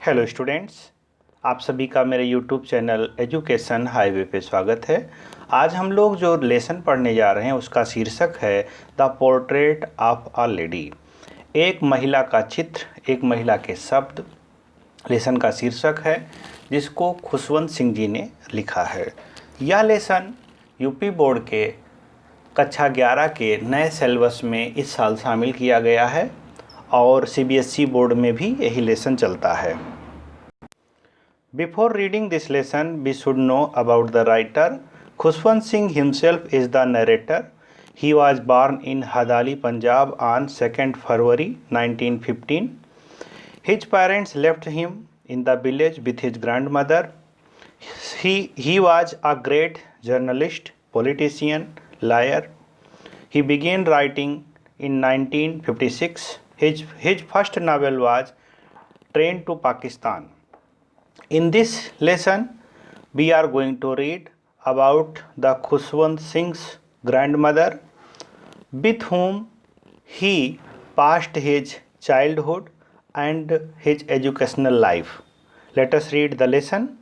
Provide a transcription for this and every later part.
Hello students, आप सभी का मेरे यूट्यूब चैनल एजुकेशन हाईवे पे स्वागत है। आज हम लोग जो लेसन पढ़ने जा रहे हैं उसका शीर्षक है the portrait of a lady. एक महिला का चित्र, एक महिला के शब्द लेसन का शीर्षक है, जिसको खुशवंत सिंह जी ने लिखा है। यह लेसन यूपी बोर्ड के कक्षा 11 के नए सिलेबस में इस साल शामिल किया गया है और सीबीएसई बोर्ड में भी यही लेसन चलता है। Before reading this lesson, we should know about the writer. Khushwant Singh himself is the narrator. He was born in Hadali, Punjab on 2nd February 1915. His parents left him in the village with his grandmother. He was a great journalist, politician, lawyer. He began writing in 1956. His first novel was Train to Pakistan. In this lesson, we are going to read about the Khushwant Singh's grandmother, with whom he passed his childhood and his educational life. Let us read the lesson.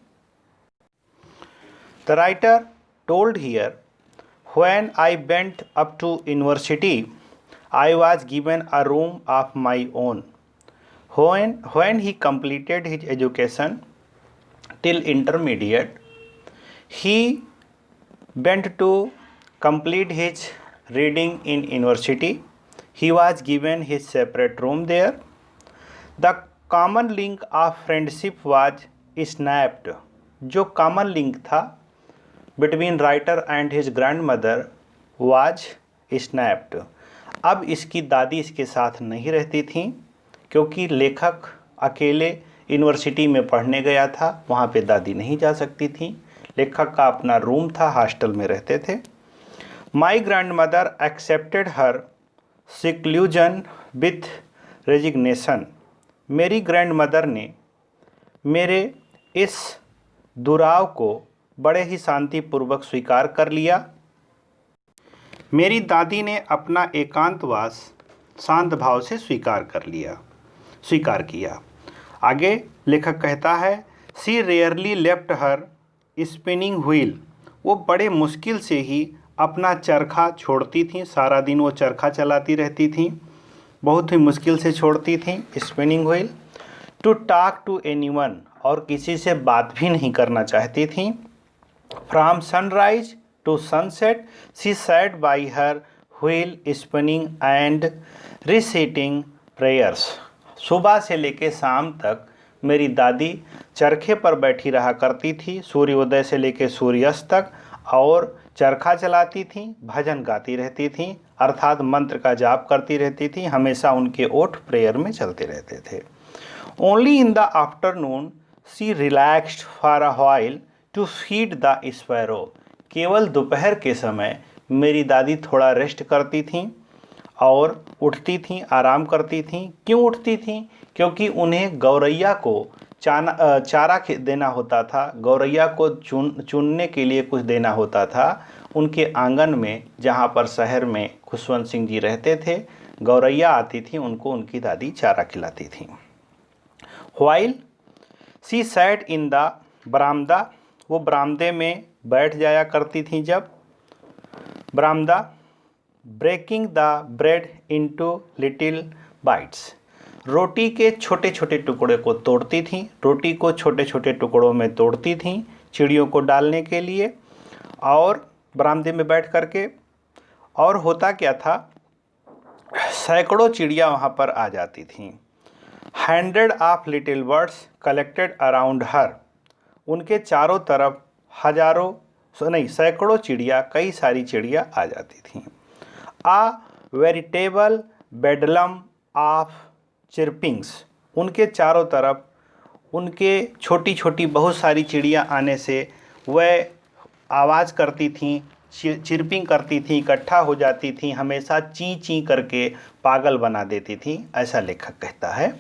The writer told here, when I went up to university, I was given a room of my own. When he completed his education till intermediate, he went to complete his reading in university. He was given his separate room there. The common link of friendship was snapped. जो common link था between writer and his grandmother was snapped. अब इसकी दादी इसके साथ नहीं रहती थी, क्योंकि लेखक अकेले यूनिवर्सिटी में पढ़ने गया था, वहाँ पे दादी नहीं जा सकती थी। लेखक का अपना रूम था, हॉस्टल में रहते थे। My grandmother accepted her seclusion with resignation. मेरी ग्रैंड मदर ने मेरे इस दुराव को बड़े ही शांतिपूर्वक स्वीकार कर लिया। मेरी दादी ने अपना एकांतवास शांत भाव से स्वीकार किया। आगे लेखक कहता है, she rarely left her spinning wheel. वो बड़े मुश्किल से ही अपना चरखा छोड़ती थी। सारा दिन वो चरखा चलाती रहती थी, बहुत ही मुश्किल से छोड़ती थी spinning wheel. To talk to anyone, और किसी से बात भी नहीं करना चाहती थी। From sunrise to sunset she sat by her wheel spinning and reciting prayers. सुबह से लेकर शाम तक मेरी दादी चरखे पर बैठी रहा करती थी, सूर्योदय से लेकर सूर्यास्त तक, और चरखा चलाती थी, भजन गाती रहती थी, अर्थात मंत्र का जाप करती रहती थी। हमेशा उनके ओठ प्रेयर में चलते रहते थे। Only in the afternoon she relaxed for a while to feed the sparrow. केवल दोपहर के समय मेरी दादी थोड़ा रेस्ट करती थीं और उठती थीं, आराम करती थीं। क्यों उठती थीं? क्योंकि उन्हें गौरैया को चारा देना होता था, गौरैया को चुनने के लिए कुछ देना होता था। उनके आंगन में, जहाँ पर शहर में खुशवंत सिंह जी रहते थे, गौरैया आती थी, उनको उनकी दादी चारा खिलाती थी। While she sat in the बरामदा, वो बरामदे में बैठ जाया करती थी। जब बरामदा, breaking the bread into little bites, रोटी के छोटे छोटे टुकड़े को तोड़ती थीं। रोटी को छोटे छोटे टुकड़ों में तोड़ती थीं चिड़ियों को डालने के लिए, और बरामदे में बैठ करके। और होता क्या था, सैकड़ों चिड़िया वहाँ पर आ जाती थीं। Hundred of little birds collected around her, उनके चारों तरफ सैकड़ों चिड़िया, कई सारी चिड़िया आ जाती थीं। आ वेरिटेबल बेडलम ऑफ चिरपिंग्स, उनके चारों तरफ उनके छोटी छोटी बहुत सारी चिड़िया आने से वह आवाज़ करती थीं, चिरपिंग करती थीं, इकट्ठा हो जाती थीं, हमेशा ची ची करके पागल बना देती थीं, ऐसा लेखक कहता है।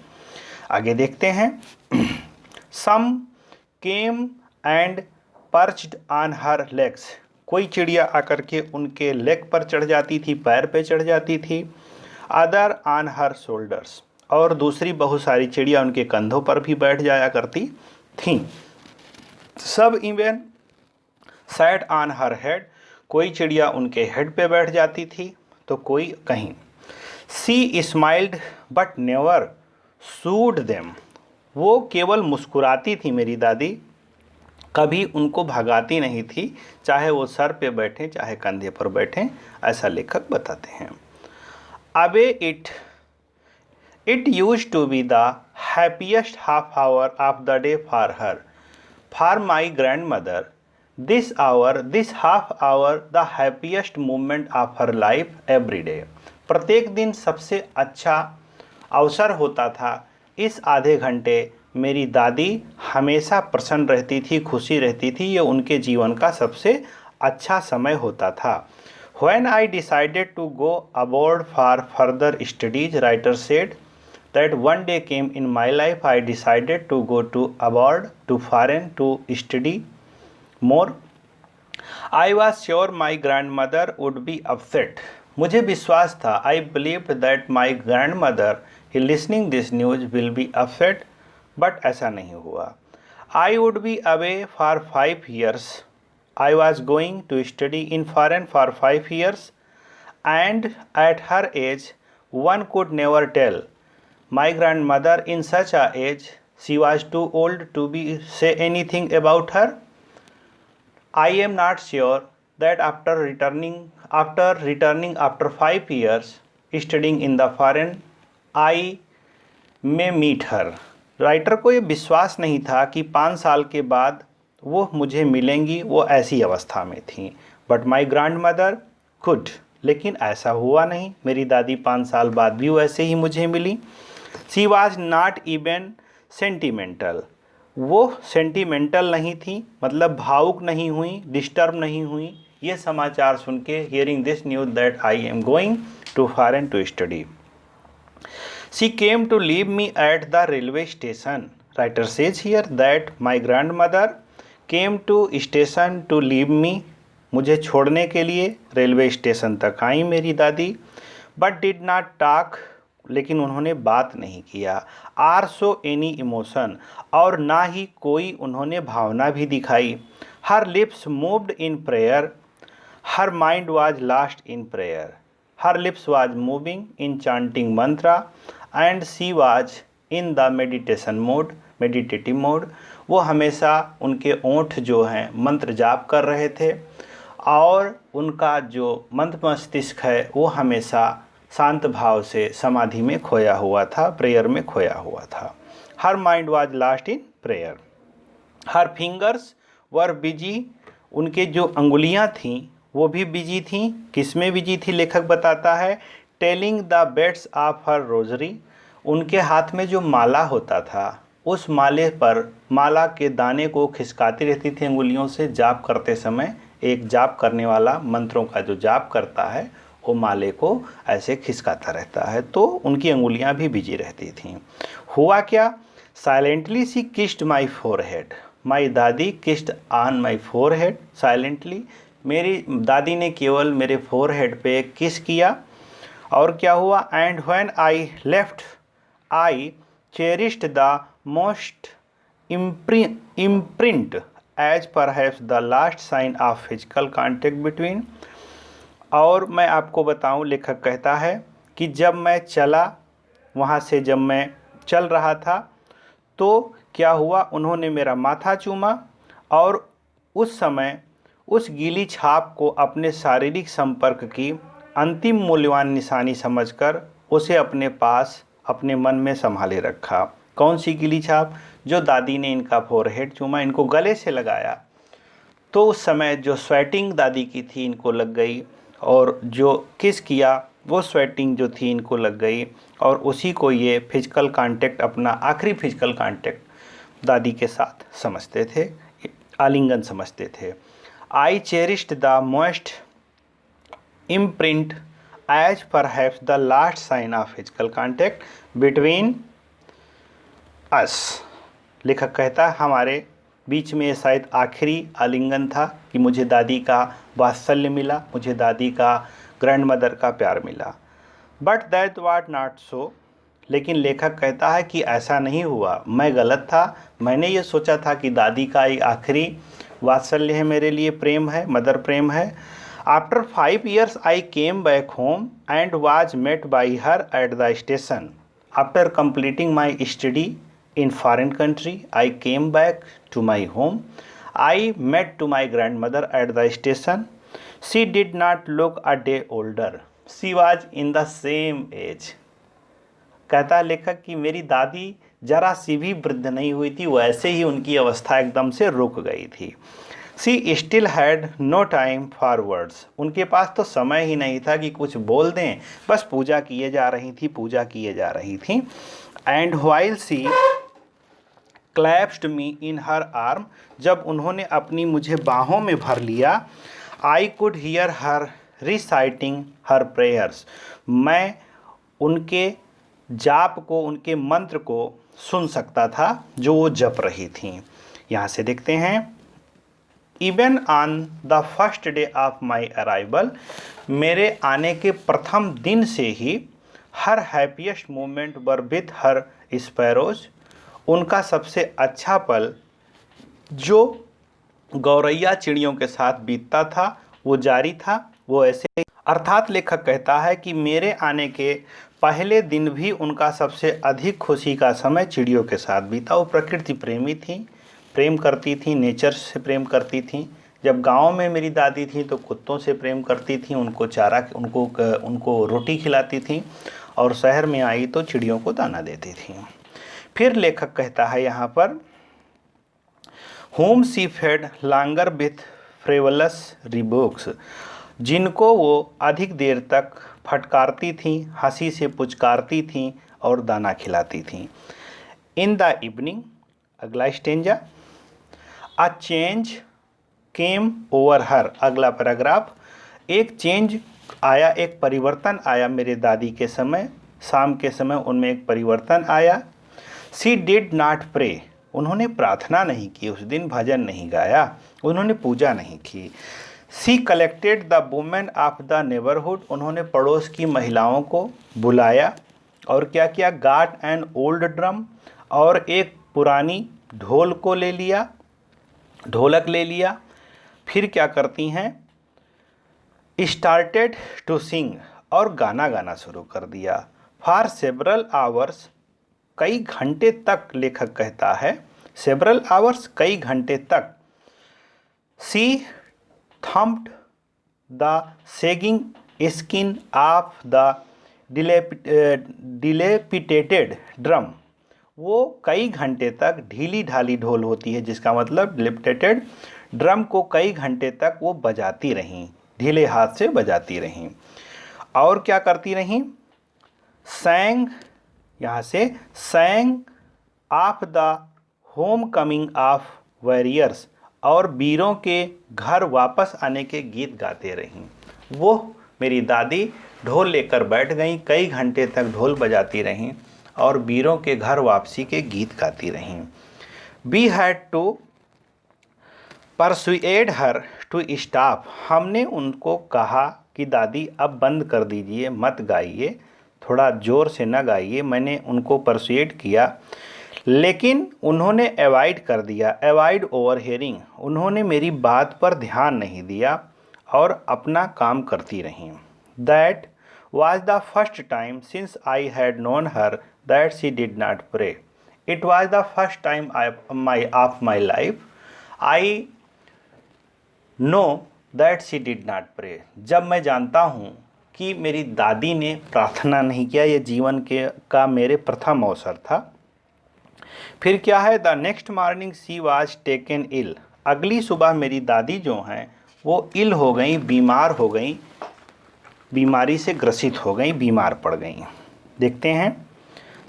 आगे देखते हैं। Some came and perched on her legs, कोई चिड़िया आकर के उनके लेग पर चढ़ जाती थी, पैर पे चढ़ जाती थी। अदर ऑन हर शोल्डर्स, और दूसरी बहुत सारी चिड़िया उनके कंधों पर भी बैठ जाया करती थीं। सब even sat on her head, कोई चिड़िया उनके हेड पे बैठ जाती थी तो कोई कहीं। She smiled but never shooed them, वो केवल मुस्कुराती थी मेरी दादी, कभी उनको भगाती नहीं थी, चाहे वो सर पे बैठें चाहे कंधे पर बैठें, ऐसा लेखक बताते हैं। अबे it used to be the happiest half hour of the day for her, for my grandmother this half hour the happiest moment of her life every day. प्रत्येक दिन सबसे अच्छा अवसर होता था, इस आधे घंटे मेरी दादी हमेशा प्रसन्न रहती थी, खुशी रहती थी, ये उनके जीवन का सबसे अच्छा समय होता था। When I decided to go abroad for further studies, writer said that one day came in my life I decided to go to abroad to foreign to study more. I was sure my grandmother would be upset. मुझे विश्वास था, I believed that my grandmother listening this news will be upset, but ऐसा नहीं हुआ। I would be away for 5 years. I was going to study in foreign for 5 years, and at her age, one could never tell. My grandmother, in such a age, she was too old to be say anything about her. I am not sure that after returning after 5 years studying in the foreign, I may meet her. Writer को ये विश्वास नहीं था कि 5 साल के बाद वो मुझे मिलेंगी, वो ऐसी अवस्था में थी। But my grand mother could, लेकिन ऐसा हुआ नहीं, मेरी दादी 5 साल बाद भी वैसे ही मुझे मिली। She was not even sentimental, वो सेंटिमेंटल नहीं थी, मतलब भावुक नहीं हुई, डिस्टर्ब नहीं हुई ये समाचार सुन के। Hearing this news that I am going to foreign to study. She came to leave me at the railway station. Writer says here that my grandmother came to station to leave me, मुझे छोड़ने के लिए railway station तक आई मेरी दादी। But did not talk, लेकिन उन्होंने बात नहीं किया। आर सो एनी इमोशन, और ना ही कोई उन्होंने भावना भी दिखाई। हर lips moved in prayer, her mind was last in prayer. Her lips was moving in chanting Mantra and she was in the meditative mode. वो हमेशा उनके ओंठ जो हैं मंत्र जाप कर रहे थे और उनका जो मंत्र मस्तिष्क है वो हमेशा शांत भाव से समाधि में खोया हुआ था, प्रेयर में खोया हुआ था। Her mind was last in prayer. Her fingers were busy, उनके जो अंगुलियां थीं वो भी बिजी थीं। किस में बिजी थी लेखक बताता है, telling the beads of her rosary, उनके हाथ में जो माला होता था उस माले पर माला के दाने को खिसकाती रहती थी अंगुलियों से। जाप करते समय एक जाप करने वाला मंत्रों का जो जाप करता है वो माले को ऐसे खिसकाता रहता है, तो उनकी अंगुलियां भी बिजी रहती थीं। हुआ क्या, silently she kissed my forehead, my दादी kissed on my forehead silently, मेरी दादी ने केवल मेरे फोरहेड पे किस किया। और क्या हुआ, and when I left I cherished the most imprint as perhaps the last sign of physical contact between. और मैं आपको बताऊं, लेखक कहता है कि जब मैं चला वहाँ से, जब मैं चल रहा था तो क्या हुआ, उन्होंने मेरा माथा चूमा और उस समय उस गीली छाप को अपने शारीरिक संपर्क की अंतिम मूल्यवान निशानी समझकर उसे अपने पास अपने मन में संभाले रखा। कौन सी गीली छाप, जो दादी ने इनका फोरहेड चूमा, इनको गले से लगाया, तो उस समय जो स्वेटिंग दादी की थी इनको लग गई और जो किस किया वो स्वेटिंग जो थी इनको लग गई और उसी को ये फिजिकल कांटेक्ट, अपना आखिरी फिजिकल कांटेक्ट दादी के साथ समझते थे, आलिंगन समझते थे। I cherished the most imprint as perhaps the last sign of physical contact between us. लेखक कहता है हमारे बीच में शायद आखिरी आलिंगन था कि मुझे दादी का वात्सल्य मिला, मुझे दादी का ग्रैंड मदर का प्यार मिला। But that was not so, लेकिन लेखक कहता है कि ऐसा नहीं हुआ, मैं गलत था। मैंने ये सोचा था कि दादी का ये आखिरी वात्सल्य है, मेरे लिए प्रेम है, मदर प्रेम है। After 5 years I came back home and was met by her at the station. After completing my study in foreign country, I came back to my home. I met to my grandmother at the station. She did not look a day older. She was in the same age. कहता है लेखक कि मेरी दादी जरा सी भी वृद्ध नहीं हुई थी, वैसे ही उनकी अवस्था एकदम से रुक गई थी। She still had no time for words. उनके पास तो समय ही नहीं था कि कुछ बोल दें, बस पूजा किए जा रही थी, पूजा किए जा रही थी। And while she clasped me in her arm, जब उन्होंने अपनी मुझे बाहों में भर लिया। I could hear her reciting her prayers. मैं उनके जाप को, उनके मंत्र को सुन सकता था जो वो जप रही थी। यहाँ से देखते हैं, even on the first day of my arrival, मेरे आने के प्रथम दिन से ही her happiest moment were with her sparrows. उनका सबसे अच्छा पल जो गौरैया चिड़ियों के साथ बीतता था वो जारी था, वो ऐसे। अर्थात लेखक कहता है कि मेरे आने के पहले दिन भी उनका सबसे अधिक खुशी का समय चिड़ियों के साथ बीता। वो प्रकृति प्रेमी थी, प्रेम करती थी, नेचर से प्रेम करती थी। जब गांव में मेरी दादी थी तो कुत्तों से प्रेम करती थी, उनको चारा, उनको रोटी खिलाती थी, और शहर में आई तो चिड़ियों को दाना देती थी। फिर लेखक कहता है यहाँ पर, whom she fed longer with frivolous rebukes, जिनको वो अधिक देर तक फटकारती थी, हंसी से पुचकारती थी और दाना खिलाती थी। इन द इवनिंग, अगला stanza, a change came over हर, अगला पैराग्राफ, एक चेंज आया, एक परिवर्तन आया मेरे दादी के समय, शाम के समय उनमें एक परिवर्तन आया। सी डिड नॉट प्रे, उन्होंने प्रार्थना नहीं की, उस दिन भजन नहीं गाया, उन्होंने पूजा नहीं की। She collected the women of the neighbourhood, उन्होंने पड़ोस की महिलाओं को बुलाया और क्या किया, गाट एन ओल्ड ड्रम, और एक पुरानी ढोल को ले लिया, ढोलक ले लिया। फिर क्या करती हैं, स्टार्टेड टू सिंग, और गाना गाना शुरू कर दिया। फॉर सेवरल आवर्स, कई घंटे तक, लेखक कहता है सेवरल आवर्स, कई घंटे तक। She thumped the sagging skin of the dilapidated drum, वो कई घंटे तक, ढीली ढाली ढोल होती है जिसका मतलब डिलेपिटेटेड, ड्रम को कई घंटे तक वो बजाती रहीं, ढीले हाथ से बजाती रहीं। और क्या करती रहीं, सैंग, यहाँ से सैंग of the home coming of warriors, और वीरों के घर वापस आने के गीत गाते रहीं। वो मेरी दादी ढोल लेकर बैठ गईं, कई घंटे तक ढोल बजाती रहीं और वीरों के घर वापसी के गीत गाती रहीं। We had to persuade her to stop, हमने उनको कहा कि दादी अब बंद कर दीजिए, मत गाइए, थोड़ा ज़ोर से न गाइए। मैंने उनको परसुएड किया, लेकिन उन्होंने अवॉइड कर दिया, अवॉइड ओवर हेयरिंग, उन्होंने मेरी बात पर ध्यान नहीं दिया और अपना काम करती रहीं। That was the first time since I had known her that she did not pray. It was the first time of my life I know that she did not pray. जब मैं जानता हूँ कि मेरी दादी ने प्रार्थना नहीं किया, ये जीवन का मेरे प्रथम अवसर था। फिर क्या है, the next morning she was taken ill, अगली सुबह मेरी दादी जो हैं वो इल हो गई, बीमार हो गई, बीमारी से ग्रसित हो गई, बीमार पड़ गई। देखते हैं,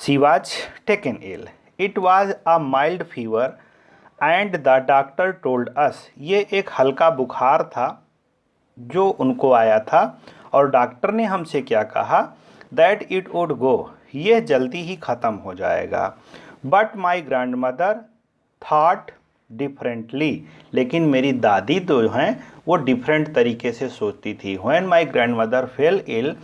she was taken ill, it was a mild fever and the doctor told us, ये एक हल्का बुखार था जो उनको आया था और डॉक्टर ने हमसे क्या कहा, दैट इट वुड गो, ये जल्दी ही ख़त्म हो जाएगा। But my grandmother thought differently, लेकिन मेरी दादी तो हैं वो डिफरेंट तरीके से सोचती थी। When my grandmother fell ill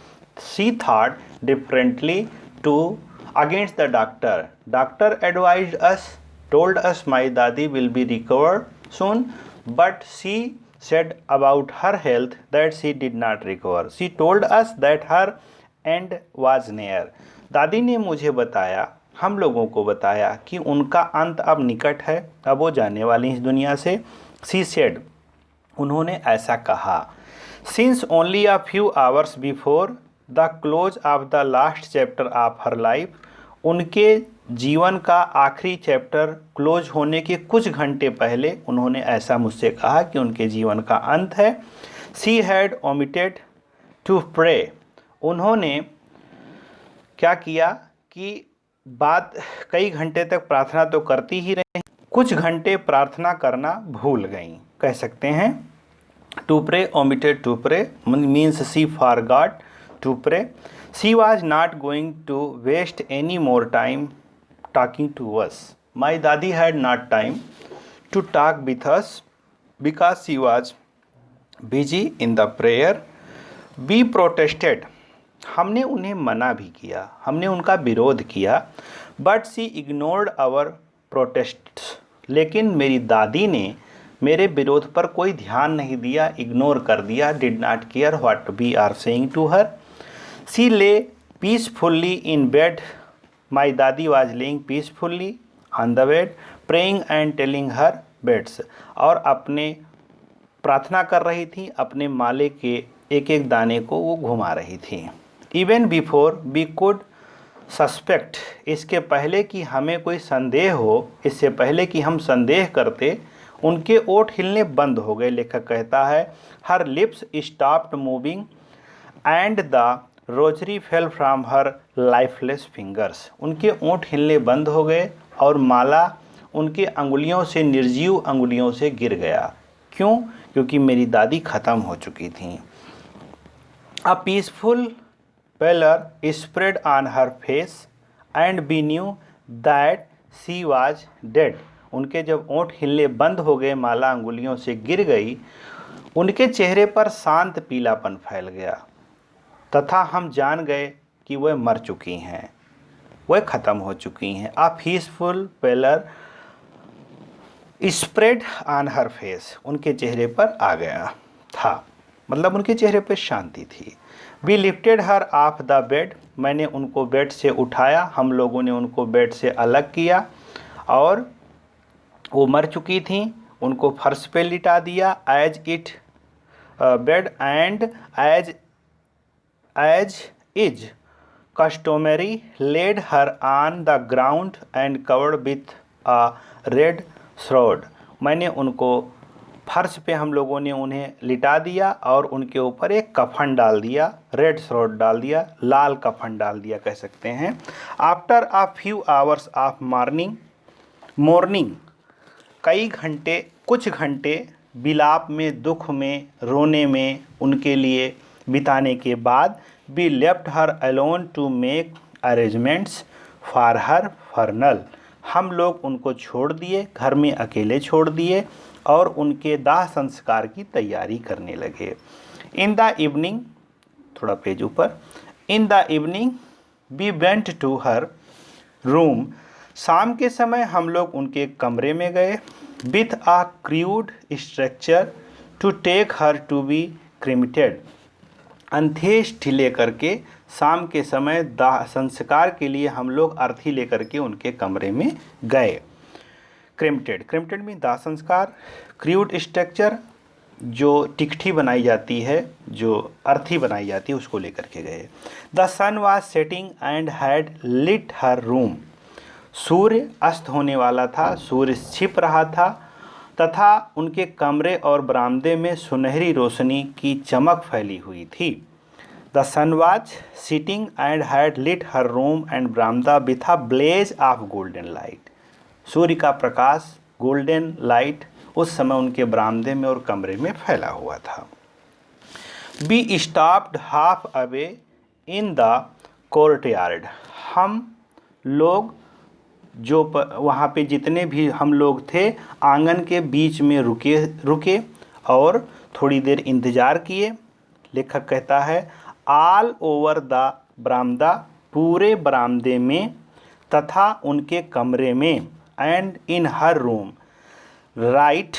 she thought differently to against the doctor. Doctor advised us, told us my Dadi will be recovered soon, but she said about her health that she did not recover. She told us that her end was near. दादी ने मुझे बताया, हम लोगों को बताया कि उनका अंत अब निकट है, अब वो जाने वाली इस दुनिया से. She said, उन्होंने ऐसा कहा. Since only a few hours before the close of the last chapter of her life, उनके जीवन का आखिरी चैप्टर क्लोज होने के कुछ घंटे पहले उन्होंने ऐसा मुझसे कहा कि उनके जीवन का अंत है. She had omitted to pray. उन्होंने क्या किया कि बात कई घंटे तक प्रार्थना तो करती ही रही, कुछ घंटे प्रार्थना करना भूल गई, कह सकते हैं. To pray, omitted to pray means she forgot to pray. She was not going to waste any more time talking to us. My Dadi had not time to talk with us because she was busy in the prayer. We protested. हमने उन्हें मना भी किया, हमने उनका विरोध किया. But she ignored our protest. लेकिन मेरी दादी ने मेरे विरोध पर कोई ध्यान नहीं दिया, इग्नोर कर दिया. Did not care what we are saying to her. She lay peacefully in bed. My दादी was laying peacefully on the bed, praying and telling her beads. और अपने प्रार्थना कर रही थी, अपने माले के एक एक दाने को वो घुमा रही थी. Even before we could suspect, इसके पहले कि हमें कोई संदेह हो, इससे पहले कि हम संदेह करते, उनके ओठ हिलने बंद हो गए. लेखक कहता है हर lips stopped moving and the rosary fell from her lifeless fingers. उनके ओठ हिलने बंद हो गए और माला उनके अंगुलियों से, निर्जीव अंगुलियों से गिर गया. क्यों? क्योंकि मेरी दादी ख़त्म हो चुकी थी. A peaceful pallor spread on her face and we knew that she was dead. उनके जब ओंठ हिलने बंद हो गए, माला अंगुलियों से गिर गई, उनके चेहरे पर शांत पीलापन फैल गया तथा हम जान गए कि वह मर चुकी हैं, वह ख़त्म हो चुकी हैं. A peaceful pallor spread on her face. उनके चेहरे पर आ गया था, मतलब उनके चेहरे पर शांति थी. We lifted her off the bed. मैंने उनको बेड से उठाया, हम लोगों ने उनको बेड से अलग किया और वो मर चुकी थी. उनको फर्श पे लिटा दिया. As it bed and as is customary laid her on the ground and covered with a red shroud. मैंने उनको फर्श पे, हम लोगों ने उन्हें लिटा दिया और उनके ऊपर एक कफन डाल दिया, रेड श्रोड डाल दिया, लाल कफन डाल दिया, कह सकते हैं. After a few hours of morning, कई घंटे, कुछ घंटे विलाप में, दुख में, रोने में उनके लिए बिताने के बाद, we left her alone to make arrangements for her funeral. हम लोग उनको छोड़ दिए, घर में अकेले छोड़ दिए और उनके दाह संस्कार की तैयारी करने लगे. इन द इवनिंग, थोड़ा पेज ऊपर, in the evening we went to her room. शाम के समय हम लोग उनके कमरे में गए. With a crude structure to take her to be cremated. अंत्येष्टि लेकर के शाम के समय दाह संस्कार के लिए हम लोग अर्थी लेकर के उनके कमरे में गए. क्रिमेटेड में दाह संस्कार. क्रूड स्ट्रक्चर, जो टिकठी बनाई जाती है, जो अर्थी बनाई जाती है, उसको लेकर के गए. The sun was setting and had lit her room. सूर्य अस्त होने वाला था, सूर्य छिप रहा था तथा उनके कमरे और बरामदे में सुनहरी रोशनी की चमक फैली हुई थी. The sun was sitting and had lit her room and बरामदा with a blaze of golden light. सूर्य का प्रकाश, गोल्डन लाइट, उस समय उनके बरामदे में और कमरे में फैला हुआ था. Be stopped half away in the courtyard. हम लोग जो वहाँ पे जितने भी हम लोग थे, आंगन के बीच में रुके और थोड़ी देर इंतज़ार किए. लेखक कहता है ऑल ओवर द बरामदा, पूरे बरामदे में, तथा उनके कमरे में and in her room right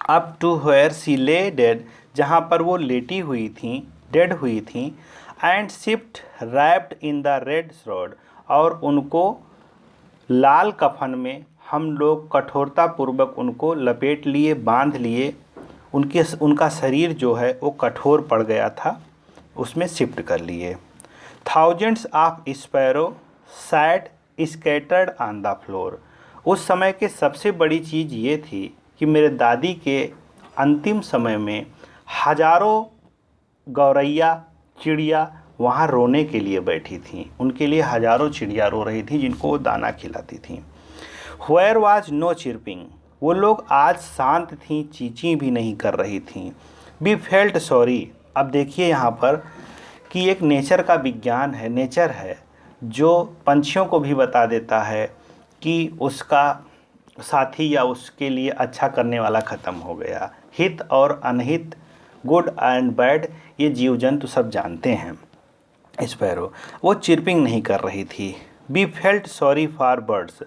up to where she lay dead, जहाँ पर वो लेटी हुई थी, डेड हुई थी, and shift wrapped in the red shroud, और उनको लाल कफन में हम लोग कठोरतापूर्वक उनको लपेट लिए, बांध लिए। उनका शरीर जो है वो कठोर पड़ गया था, उसमें शिफ्ट कर लिए। Thousands of sparrow sat scattered on the floor. उस समय के सबसे बड़ी चीज़ ये थी कि मेरे दादी के अंतिम समय में हजारों गौरैया, चिड़िया वहाँ रोने के लिए बैठी थी। उनके लिए हजारों चिड़िया रो रही थी जिनको वो दाना खिलाती थी। वेयर वाज नो चिरपिंग, वो लोग आज शांत थीं, चींची भी नहीं कर रही थीं। बी फेल्ट सॉरी, अब देखिए यहाँ पर कि एक नेचर का विज्ञान है, नेचर है जो पंछियों को भी बता देता है कि उसका साथी या उसके लिए अच्छा करने वाला ख़त्म हो गया। हित और अनहित, गुड एंड बैड, ये जीव जंतु सब जानते हैं। स्पैरो वो चिरपिंग नहीं कर रही थी। Be felt sorry for birds,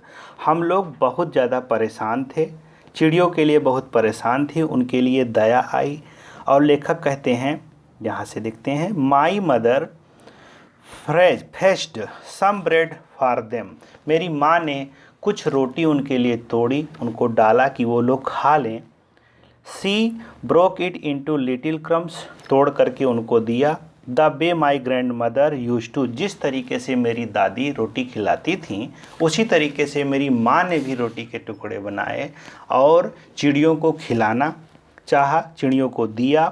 हम लोग बहुत ज़्यादा परेशान थे, चिड़ियों के लिए बहुत परेशान थी, उनके लिए दया आई। और लेखक कहते हैं, यहाँ से देखते हैं, my mother fetched some bread for them, मेरी माँ ने कुछ रोटी उनके लिए तोड़ी, उनको डाला कि वो लोग खा लें। She broke it into little crumbs, तोड़ करके उनको दिया। The way my grandmother use to, जिस तरीके से मेरी दादी रोटी खिलाती थीं उसी तरीके से मेरी माँ ने भी रोटी के टुकड़े बनाए और चिड़ियों को खिलाना चाहा, चिड़ियों को दिया।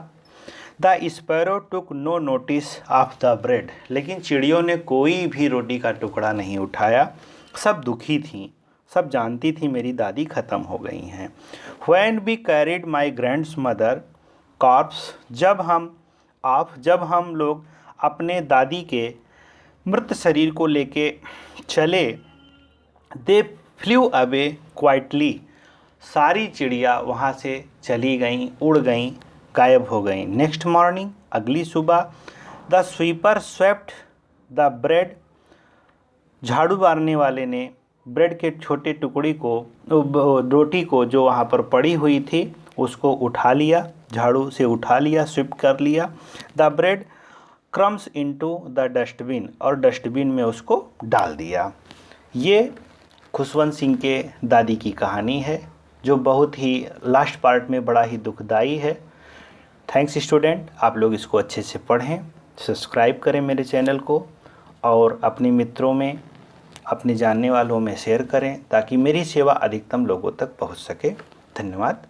The sparrow took no notice of the bread, लेकिन चिड़ियों ने कोई भी रोटी का टुकड़ा नहीं उठाया, सब दुखी थीं, सब जानती थी मेरी दादी ख़त्म हो गई हैं। When we carried my grand's mother corpse, जब हम लोग अपने दादी के मृत शरीर को लेके चले, दे फ्ल्यू अवे क्वाइटली, सारी चिड़िया वहाँ से चली गईं, उड़ गईं, गायब हो गईं। नेक्स्ट मॉर्निंग, अगली सुबह, the sweeper swept the bread, झाड़ू मारने वाले ने ब्रेड के छोटे टुकड़ी को, रोटी को जो वहाँ पर पड़ी हुई थी उसको उठा लिया, झाड़ू से उठा लिया, स्वीप कर लिया। The bread crumbs into the dustbin, और डस्टबिन में उसको डाल दिया। ये खुशवंत सिंह के दादी की कहानी है जो बहुत ही लास्ट पार्ट में बड़ा ही दुखदाई है। थैंक्स स्टूडेंट, आप लोग इसको अच्छे से पढ़ें, सब्सक्राइब करें मेरे चैनल को और अपने मित्रों में, अपने जानने वालों में शेयर करें ताकि मेरी सेवा अधिकतम लोगों तक पहुंच सके। धन्यवाद।